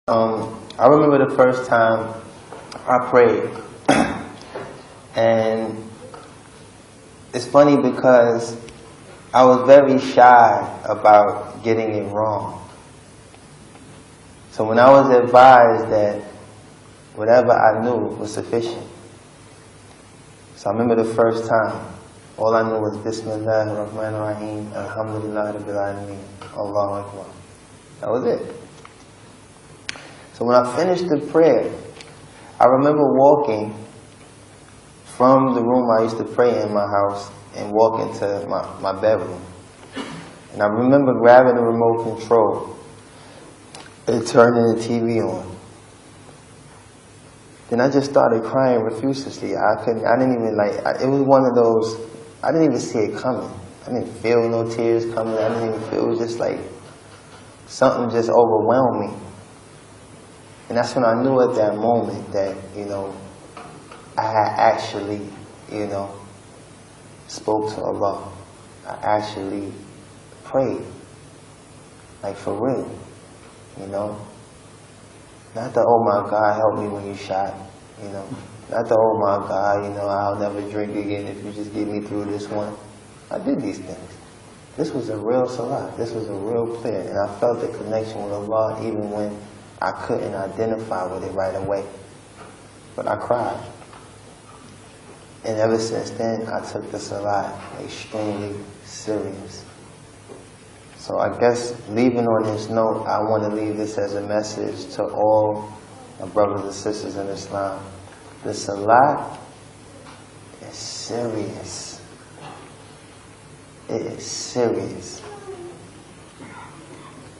I remember the first time I prayed, and it's funny because I was very shy about getting it wrong. So when I was advised that whatever I knew was sufficient, so I remember the first time, all I knew was Bismillah ar-Rahman ar-Rahim, elhamdülillah rabbil alameen, Allahu Akbar. That was it. So when I finished the prayer, I remember walking from the room I used to pray in my house and walking to my bedroom. And I remember grabbing the remote control and turning the TV on. Then I just started crying profusely. I didn't even it was one of those, I didn't even see it coming. I didn't feel no tears coming. I didn't even feel, it was just like something just overwhelmed me. And that's when I knew at that moment that, I had actually, spoke to Allah. I actually prayed. Like for real, Not the, oh my God, help me when you shot, Not the, oh my God, I'll never drink again if you just get me through this one. I did these things. This was a real salah. This was a real prayer. And I felt the connection with Allah even when I couldn't identify with it right away. But I cried. And ever since then, I took the salah extremely serious. So I guess leaving on this note, I want to leave this as a message to all my brothers and sisters in Islam. The salah is serious. It is serious.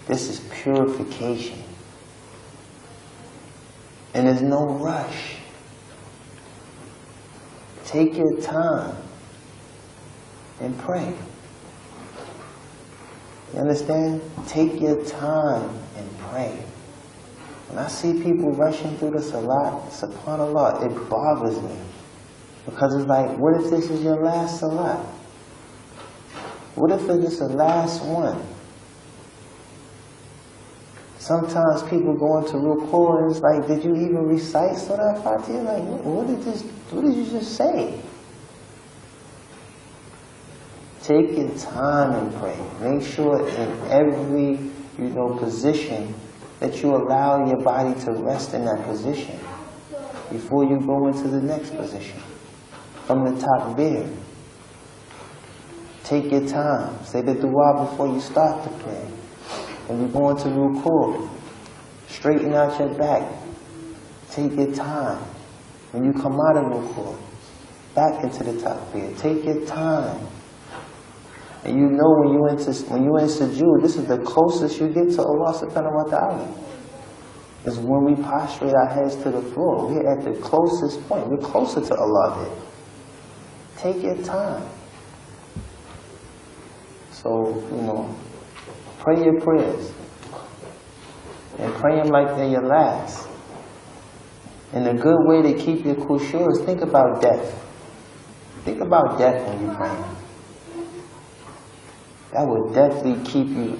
This is purification. And there's no rush. Take your time and pray. You understand? Take your time and pray. When I see people rushing through the salat, subhanAllah, it bothers me. Because it's like, what if this is your last salat? What if it's the last one? Sometimes people go into ruku and it's like, did you even recite Surah Fatiha? Like, what did you just say? Take your time and pray. Make sure in every, position that you allow your body to rest in that position before you go into the next position. From the takbir. Take your time. Say the dua before you start the prayer. When you go into ruku, straighten out your back. Take your time. When you come out of ruku, back into the takbir. Take your time. And when you're in sujood, this is the closest you get to Allah subhanahu wa ta'ala. Is when we prostrate our heads to the floor. We're at the closest point. We're closer to Allah there. Take your time. So, pray your prayers. And pray them like they're your last. And a good way to keep your khushu' is think about death. Think about death when you're praying. That would definitely keep you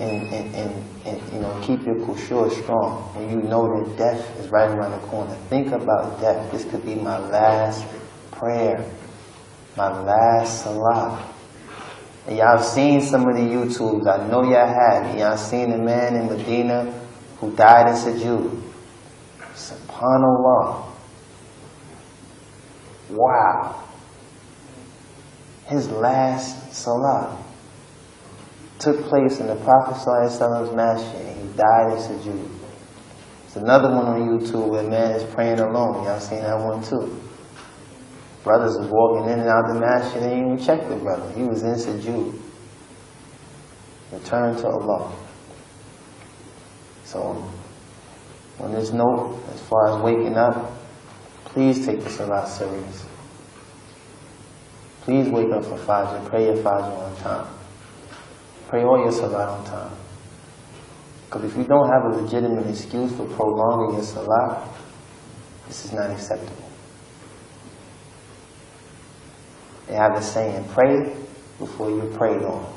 keep your khushu' strong. And you know that death is right around the corner. Think about death. This could be my last prayer. My last salah. And y'all have seen some of the YouTubes. I know y'all have. Y'all seen a man in Medina who died in sujood. SubhanAllah. Wow. His last salah took place in the Prophet ﷺ's masjid, and he died in sujood. There's another one on YouTube where a man is praying alone. Y'all seen that one too. Brothers was walking in and out the masjid and they didn't even check the brother. He was in sujood. Return to Allah. So, on this note, as far as waking up, please take the salah serious. Please wake up for Fajr. Pray your Fajr on time. Pray all your salah on time. Because if you don't have a legitimate excuse for prolonging your salah, this is not acceptable. They have a saying, pray before you're prayed on.